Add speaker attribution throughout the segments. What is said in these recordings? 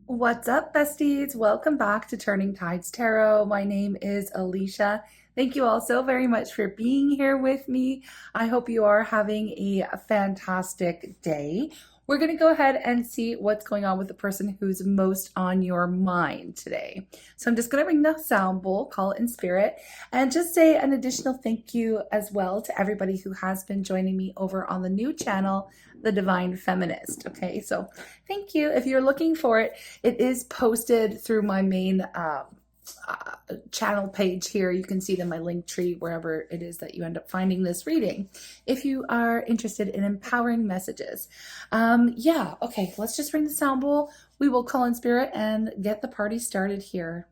Speaker 1: What's up, besties? Welcome back to Turning Tides Tarot. My name is Alicia. Thank you all so very much for being here with me. I hope you are having a fantastic day. We're going to go ahead and see what's going on with the person who's most on your mind today. So I'm just going to ring the sound bowl, call it in spirit, and just say an additional thank you as well to everybody who has been joining me over on the new channel, The Divine Feminist. Okay, so thank you. If you're looking for it, it is posted through my main channel page here. You can see it in my link tree, wherever it is that you end up finding this reading, if you are interested in empowering messages. Yeah, okay, let's just ring the sound bowl. We will call in spirit and get the party started here.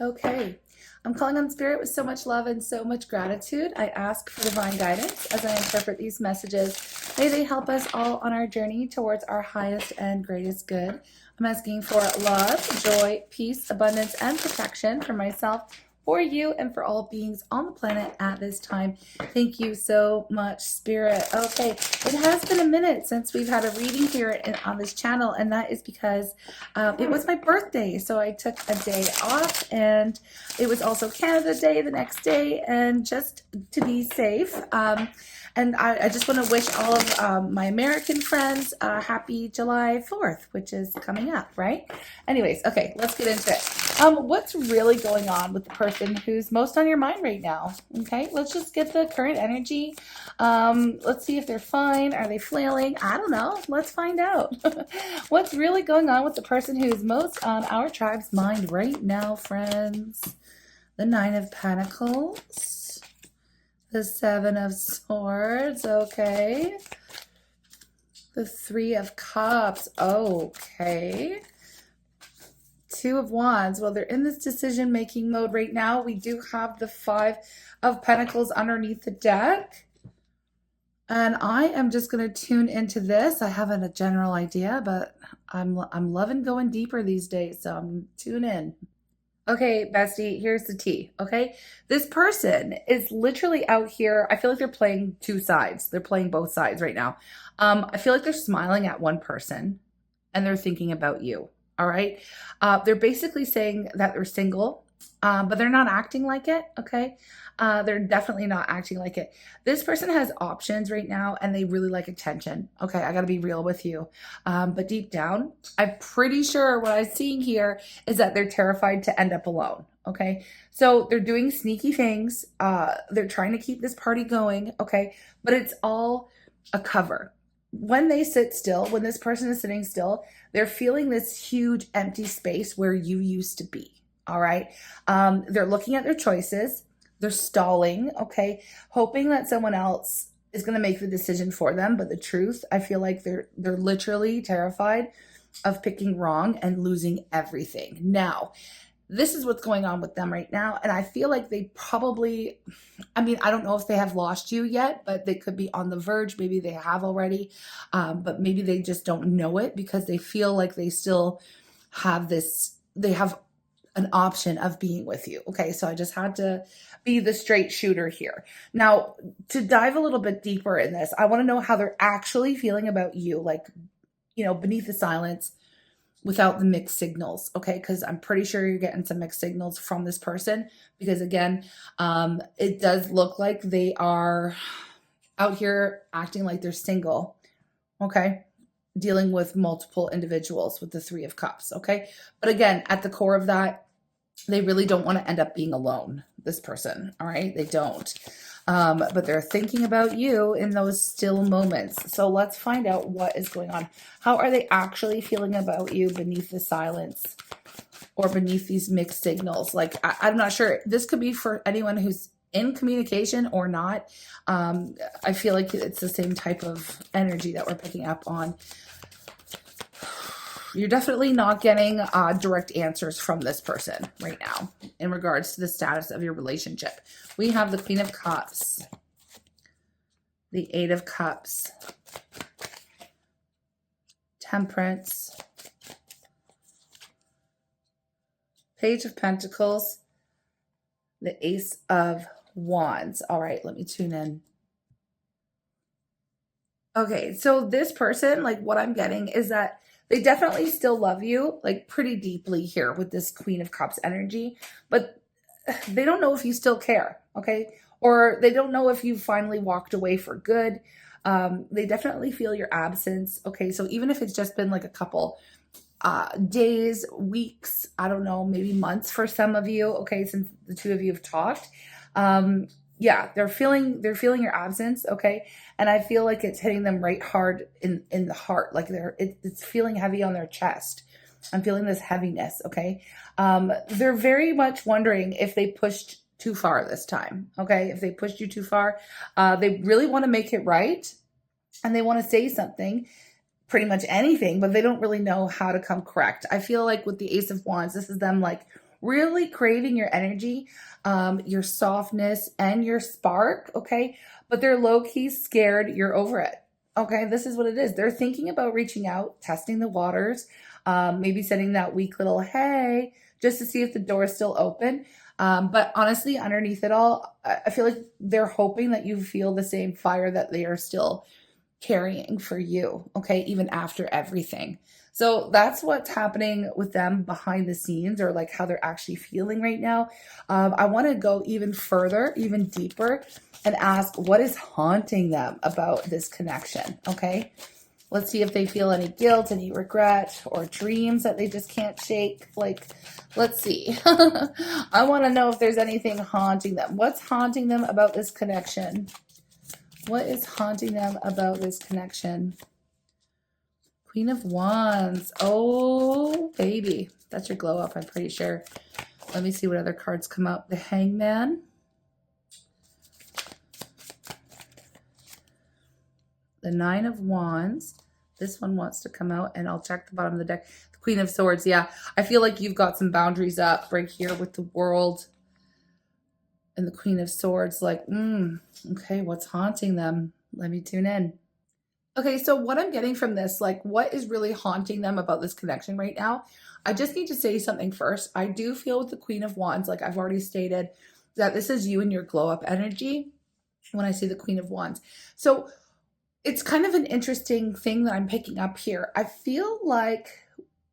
Speaker 1: Okay, I'm calling on spirit with so much love and so much gratitude. I ask for divine guidance as I interpret these messages. May they help us all on our journey towards our highest and greatest good. I'm asking for love, joy, peace, abundance, and protection for myself, for you, and for all beings on the planet at this time. Thank you so much, Spirit. Okay, it has been a minute since we've had a reading here on this channel, and that is because it was my birthday, so I took a day off, and it was also Canada Day the next day, and just to be safe, and I just want to wish all of my American friends happy July 4th, which is coming up, right? Anyways, okay, let's get into it. What's really going on with the person who's most on your mind right now? Okay, let's just get the current energy. Let's see if they're fine. Are they flailing? I don't know. Let's find out. What's really going on with the person who's most on our tribe's mind right now, friends? The Nine of Pentacles. The Seven of Swords, okay. The Three of Cups, okay. Two of Wands, well, they're in this decision-making mode right now. We do have the Five of Pentacles underneath the deck. And I am just going to tune into this. I have a general idea, but I'm loving going deeper these days, so I'm tune in. Okay, bestie, here's the tea, okay? This person is literally out here. I feel like they're playing two sides. They're playing both sides right now. I feel like they're smiling at one person and they're thinking about you, all right? They're basically saying that they're single, but they're not acting like it, okay? They're definitely not acting like it. This person has options right now and they really like attention. Okay, I gotta be real with you. But deep down, I'm pretty sure what I'm seeing here is that they're terrified to end up alone. Okay, so they're doing sneaky things. They're trying to keep this party going. Okay, but it's all a cover. When they sit still, when this person is sitting still, they're feeling this huge empty space where you used to be. All right, they're looking at their choices. They're stalling, okay, hoping that someone else is going to make the decision for them. But the truth, I feel like they're literally terrified of picking wrong and losing everything. Now, this is what's going on with them right now. And I feel like they probably, I mean, I don't know if they have lost you yet, but they could be on the verge. Maybe they have already, but maybe they just don't know it because they feel like they still have this, they have an option of being with you. Okay, so I just had to be the straight shooter here. Now, to dive a little bit deeper in this, I want to know how they're actually feeling about you, like, you know, beneath the silence, without the mixed signals, okay? Because I'm pretty sure you're getting some mixed signals from this person because, again, it does look like they are out here acting like they're single, okay? Dealing with multiple individuals with the Three of Cups, okay? But again, at the core of that, they really don't want to end up being alone, this person, all right? They don't. But they're thinking about you in those still moments. So let's find out what is going on. How are they actually feeling about you beneath the silence or beneath these mixed signals? Like, I'm not sure. This could be for anyone who's in communication or not. I feel like it's the same type of energy that we're picking up on. You're definitely not getting direct answers from this person right now in regards to the status of your relationship. We have the Queen of Cups, the Eight of Cups, Temperance, Page of Pentacles, the Ace of Wands. All right, let me tune in. Okay, so this person, like what I'm getting is that they definitely still love you, like pretty deeply here with this Queen of Cups energy, but they don't know if you still care, okay? Or they don't know if you finally walked away for good. They definitely feel your absence, okay? So even if it's just been like a couple days, weeks, I don't know, maybe months for some of you, okay, since the two of you have talked. Yeah, they're feeling your absence, okay? And I feel like it's hitting them right hard in the heart, like it's feeling heavy on their chest. I'm feeling this heaviness, okay? They're very much wondering if they pushed too far this time, okay? If they pushed you too far, they really want to make it right, and they want to say something, pretty much anything, but they don't really know how to come correct. I feel like with the Ace of Wands, this is them like really craving your energy, your softness, and your spark, okay? But they're low-key scared you're over it, okay? This is what it is. They're thinking about reaching out, testing the waters, maybe sending that weak little hey, just to see if the door is still open. But honestly, underneath it all, I feel like they're hoping that you feel the same fire that they are still carrying for you, okay, even after everything. So that's what's happening with them behind the scenes, or like how they're actually feeling right now. I want to go even further, even deeper, and ask what is haunting them about this connection, okay? Let's see if they feel any guilt, any regret, or dreams that they just can't shake. Like, let's see. I want to know if there's anything haunting them. What's haunting them about this connection? What is haunting them about this connection? Queen of Wands. Oh, baby. That's your glow up, I'm pretty sure. Let me see what other cards come up. The Hangman. The Nine of Wands. This one wants to come out, and I'll check the bottom of the deck. The Queen of Swords. Yeah, I feel like you've got some boundaries up right here with the World. And the Queen of Swords, like, okay, what's haunting them? Let me tune in. Okay, so what I'm getting from this, like, what is really haunting them about this connection right now? I just need to say something first. I do feel with the Queen of Wands, like I've already stated, that this is you and your glow up energy when I see the Queen of Wands. So it's kind of an interesting thing that I'm picking up here. I feel like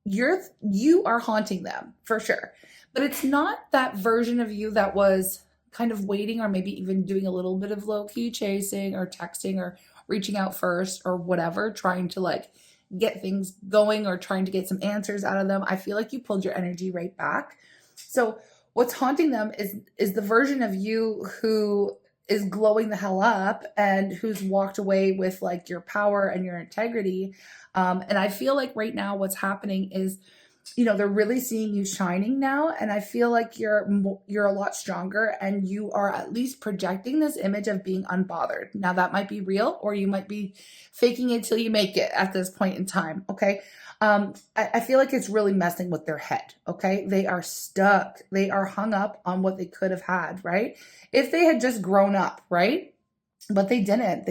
Speaker 1: you are haunting them for sure, but it's not that version of you that was kind of waiting, or maybe even doing a little bit of low-key chasing or texting or reaching out first or whatever, trying to like get things going or trying to get some answers out of them. I feel like you pulled your energy right back. So what's haunting them is the version of you who is glowing the hell up and who's walked away with like your power and your integrity. And I feel like right now what's happening is, you know, they're really seeing you shining now, and I feel like you're a lot stronger, and you are at least projecting this image of being unbothered. Now that might be real, or you might be faking it till you make it at this point in time, okay? I feel like it's really messing with their head, okay? They are stuck. They are hung up on what they could have had, right? If they had just grown up, right? But they didn't.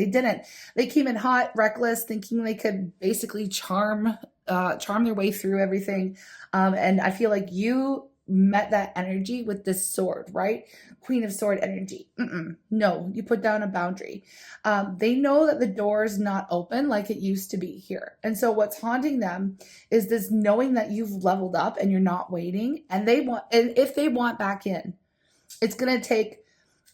Speaker 1: They came in hot, reckless, thinking they could basically charm their way through everything. And I feel like you met that energy with this sword, right? Queen of Sword energy. No, you put down a boundary. They know that the door is not open like it used to be here. And so what's haunting them is this knowing that you've leveled up and you're not waiting. And if they want back in, it's going to take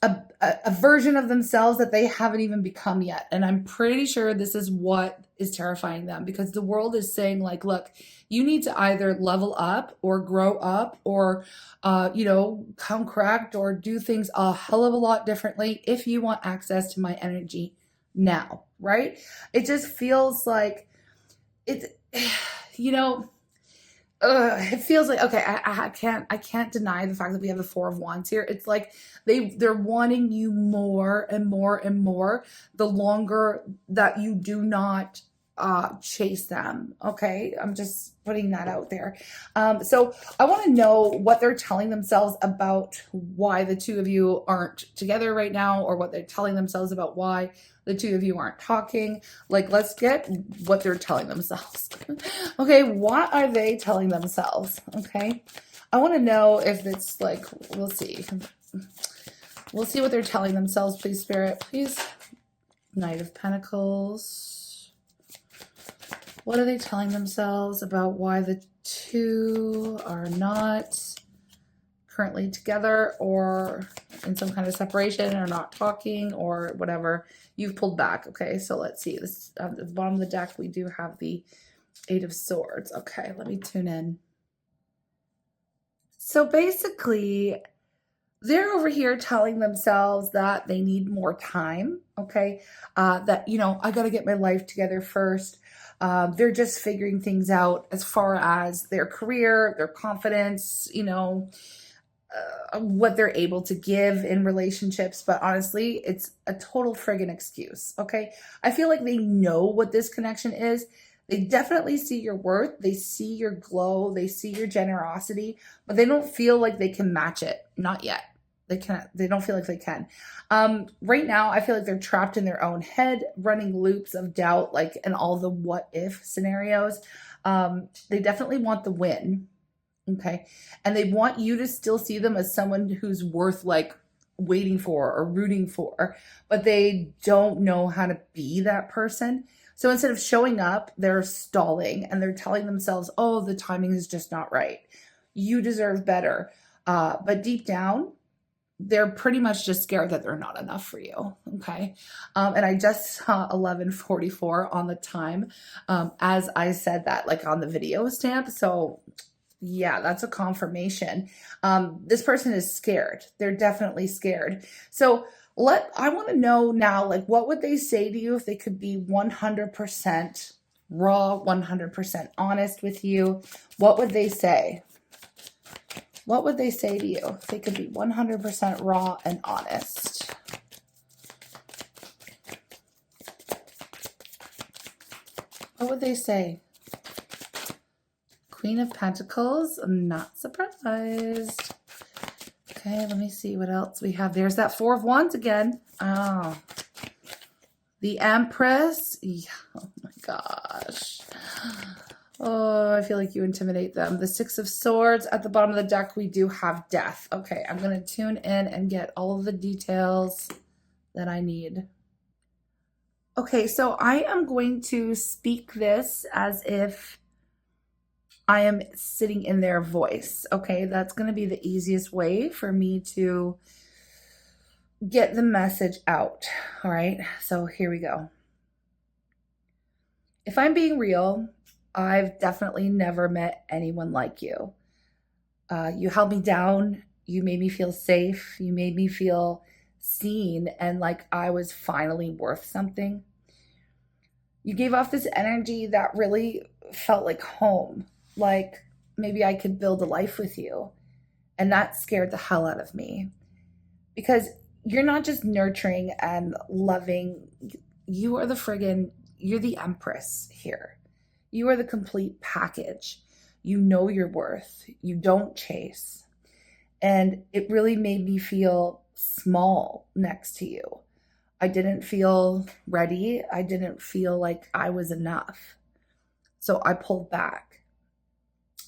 Speaker 1: a version of themselves that they haven't even become yet. And I'm pretty sure this is what is terrifying them, because the world is saying like, look, you need to either level up or grow up or, come correct or do things a hell of a lot differently if you want access to my energy now, right? It just feels like it's, it feels like, okay, I can't deny the fact that we have the Four of Wands here. It's like they're wanting you more and more and more the longer that you do not chase them. Okay. I'm just putting that out there. So I want to know what they're telling themselves about why the two of you aren't together right now, or what they're telling themselves about why the two of you aren't talking. Like, let's get what they're telling themselves. Okay. What are they telling themselves? Okay. I want to know if it's like, we'll see. We'll see what they're telling themselves. Please, Spirit, please. Knight of Pentacles. What are they telling themselves about why the two are not currently together, or in some kind of separation, or not talking, or whatever? You've pulled back. Okay, so let's see. This at the bottom of the deck, we do have the Eight of Swords. Okay, let me tune in. So basically, they're over here telling themselves that they need more time, okay? That, you know, I got to get my life together first. They're just figuring things out as far as their career, their confidence, you know, what they're able to give in relationships. But honestly, it's a total friggin' excuse, okay? I feel like they know what this connection is. They definitely see your worth. They see your glow. They see your generosity, but they don't feel like they can match it. Not yet. They can't. They don't feel like they can. Right now, I feel like they're trapped in their own head, running loops of doubt, like in all the what if scenarios. They definitely want the win. Okay. And they want you to still see them as someone who's worth like waiting for or rooting for, but they don't know how to be that person. So instead of showing up, they're stalling and they're telling themselves, oh, the timing is just not right. You deserve better. But deep down, they're pretty much just scared that they're not enough for you. Okay. And I just saw 11:44 on the time as I said that, like on the video stamp. So yeah, that's a confirmation. This person is scared. They're definitely scared. So I want to know now, like, what would they say to you if they could be 100% raw, 100% honest with you? What would they say? What would they say to you if they could be 100% raw and honest? What would they say? Queen of Pentacles. I'm not surprised. Okay, let me see what else we have. There's that Four of Wands again. Oh. The Empress. Yeah. Oh my gosh. Oh, I feel like you intimidate them. The Six of Swords. At the bottom of the deck, we do have Death. Okay, I'm going to tune in and get all of the details that I need. Okay, so I am going to speak this as if I am sitting in their voice. Okay, that's going to be the easiest way for me to get the message out. All right, so here we go. If I'm being real, I've definitely never met anyone like you. You held me down. You made me feel safe. You made me feel seen and like I was finally worth something. You gave off this energy that really felt like home. Like maybe I could build a life with you. And that scared the hell out of me. Because you're not just nurturing and loving. You're the Empress here. You are the complete package. You know your worth. You don't chase. And it really made me feel small next to you. I didn't feel ready. I didn't feel like I was enough. So I pulled back.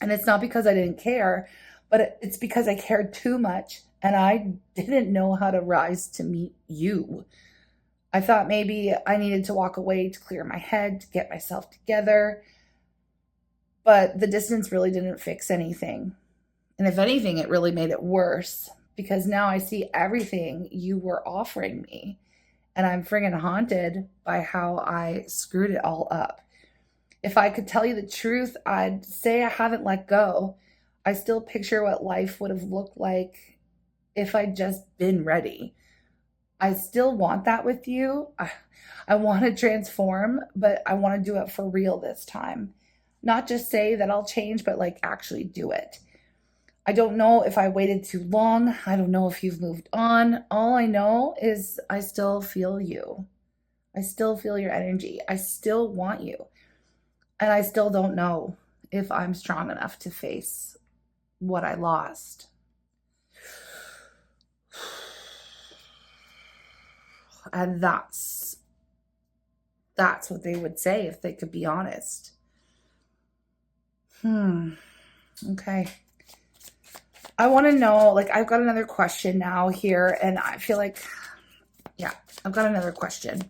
Speaker 1: And it's not because I didn't care, but it's because I cared too much and I didn't know how to rise to meet you. I thought maybe I needed to walk away to clear my head, to get myself together. But the distance really didn't fix anything. And if anything, it really made it worse because now I see everything you were offering me. And I'm friggin' haunted by how I screwed it all up. If I could tell you the truth, I'd say I haven't let go. I still picture what life would have looked like if I'd just been ready. I still want that with you. I want to transform, but I want to do it for real this time. Not just say that I'll change, but like actually do it. I don't know if I waited too long. I don't know if you've moved on. All I know is I still feel you. I still feel your energy. I still want you. And I still don't know if I'm strong enough to face what I lost. And that's what they would say if they could be honest. Okay. I want to know, like, I've got another question now here, and I feel like, yeah, I've got another question.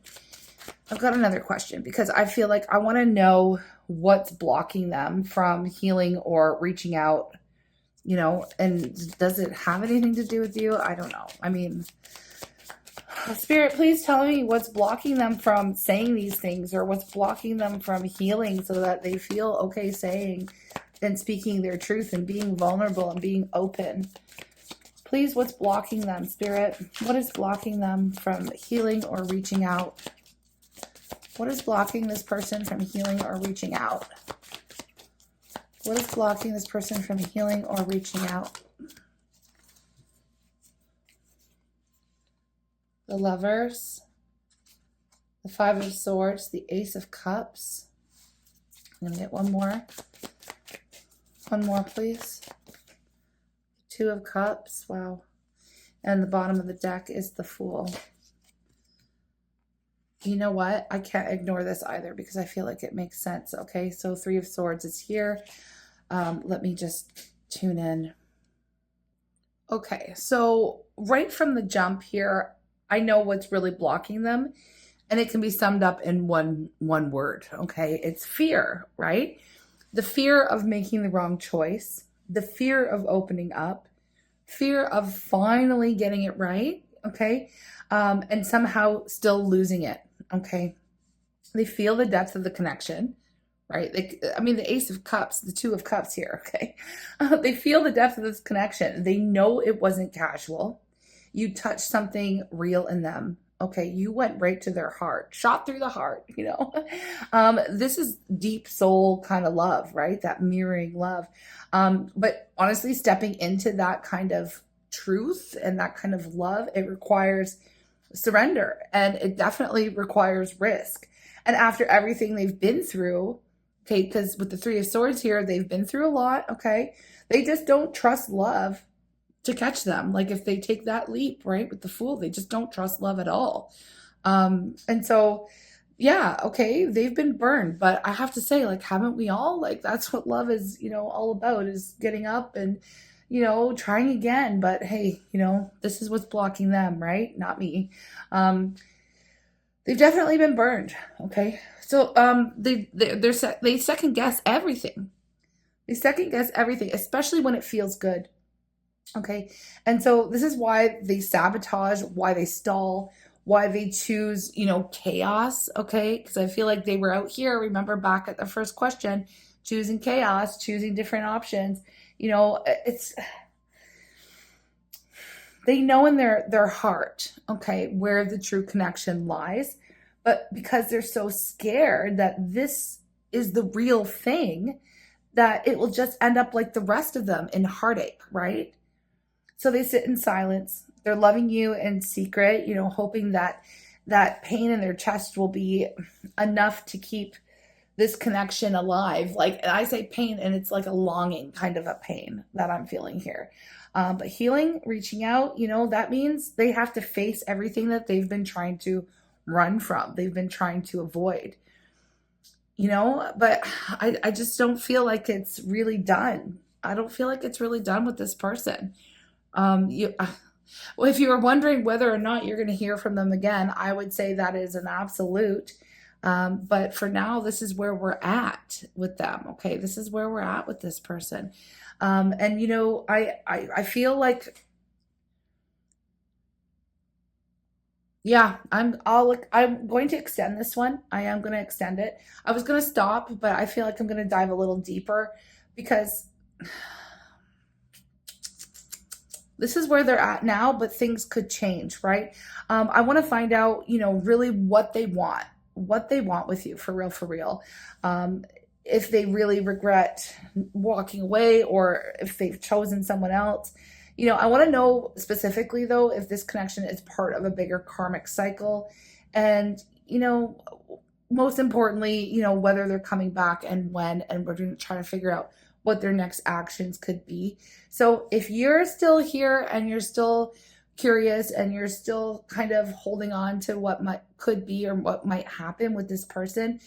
Speaker 1: Because I feel like I want to know what's blocking them from healing or reaching out, and does it have anything to do with you? I don't know. I mean, Spirit, please tell me what's blocking them from saying these things, or what's blocking them from healing so that they feel okay saying and speaking their truth and being vulnerable and being open. Please, what's blocking them, Spirit? What is blocking them from healing or reaching out? What is blocking this person from healing or reaching out? What is blocking this person from healing or reaching out? The Lovers, the Five of Swords, the Ace of Cups. I'm going to get one more. One more, please. Two of Cups. Wow. And the bottom of the deck is the Fool. You know what? I can't ignore this either because I feel like it makes sense. Okay, so Three of Swords is here. Let me just tune in. Okay, so right from the jump here, I know what's really blocking them, and it can be summed up in one word. Okay, it's fear, right? The fear of making the wrong choice, the fear of opening up, fear of finally getting it right. Okay, and somehow still losing it. Okay, they feel the depth of the connection, right? The Ace of Cups, the Two of Cups here, okay? They feel the depth of this connection. They know it wasn't casual. You touched something real in them, okay? You went right to their heart, shot through the heart, This is deep soul kind of love, right? That mirroring love. But honestly, stepping into that kind of truth and that kind of love, it requires surrender, and it definitely requires risk. And after everything they've been through, okay, because with the Three of Swords here, they've been through a lot, okay? They just don't trust love to catch them. Like if they take that leap, right, with the Fool, they just don't trust love at all. And so, yeah, okay, they've been burned, but I have to say, like, haven't we all? Like, that's what love is, all about, is getting up and, trying again. But hey, this is what's blocking them, right? Not me. They've definitely been burned, okay? So they second guess everything. They second guess everything, especially when it feels good. Okay. And so this is why they sabotage, why they stall, why they choose, chaos. Okay. Because I feel like they were out here, remember back at the first question, choosing chaos, choosing different options. They know in their heart, okay, where the true connection lies. But because they're so scared that this is the real thing, that it will just end up like the rest of them in heartache, right? So they sit in silence. They're loving you in secret, hoping that that pain in their chest will be enough to keep this connection alive. Like I say pain, and it's like a longing kind of a pain that I'm feeling here. But healing, reaching out, that means they have to face everything that they've been trying to run from, they've been trying to avoid. But I just don't feel like it's really done. I don't feel like it's really done with this person. Well, if you were wondering whether or not you're going to hear from them again, I would say that is an absolute. But for now, this is where we're at with them. Okay, this is where we're at with this person. And I feel like, yeah, I'm going to extend this one. I am going to extend it. I was going to stop, but I feel like I'm going to dive a little deeper because this is where they're at now, but things could change, right? I want to find out, really what they want with you, for real. If they really regret walking away, or if they've chosen someone else. I want to know specifically, though, if this connection is part of a bigger karmic cycle. And, most importantly, whether they're coming back and when, and we're going to try to figure out what their next actions could be. So if you're still here and you're still curious and you're still kind of holding on to what could be or what might happen with this person,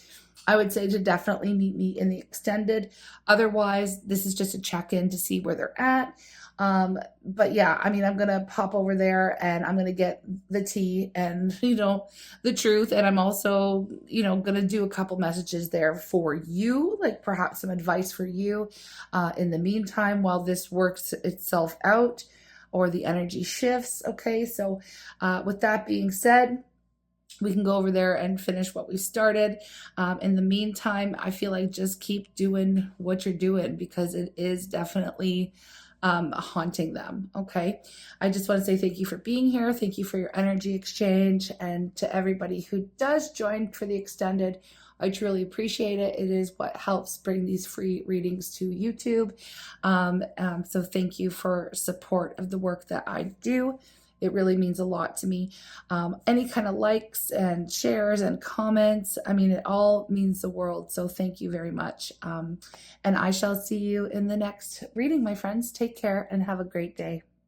Speaker 1: I would say to definitely meet me in the extended. Otherwise, this is just a check-in to see where they're at. But yeah, I mean, I'm going to pop over there and I'm going to get the tea and, the truth. And I'm also, going to do a couple messages there for you, like perhaps some advice for you in the meantime while this works itself out or the energy shifts. Okay. So with that being said, we can go over there and finish what we started. In the meantime, I feel like just keep doing what you're doing because it is definitely haunting them. Okay. I just want to say thank you for being here. Thank you for your energy exchange. And to everybody who does join for the extended, I truly appreciate it. It is what helps bring these free readings to YouTube. So thank you for support of the work that I do. It really means a lot to me. Any kind of likes and shares and comments, I mean, it all means the world. So thank you very much. And I shall see you in the next reading, my friends. Take care and have a great day.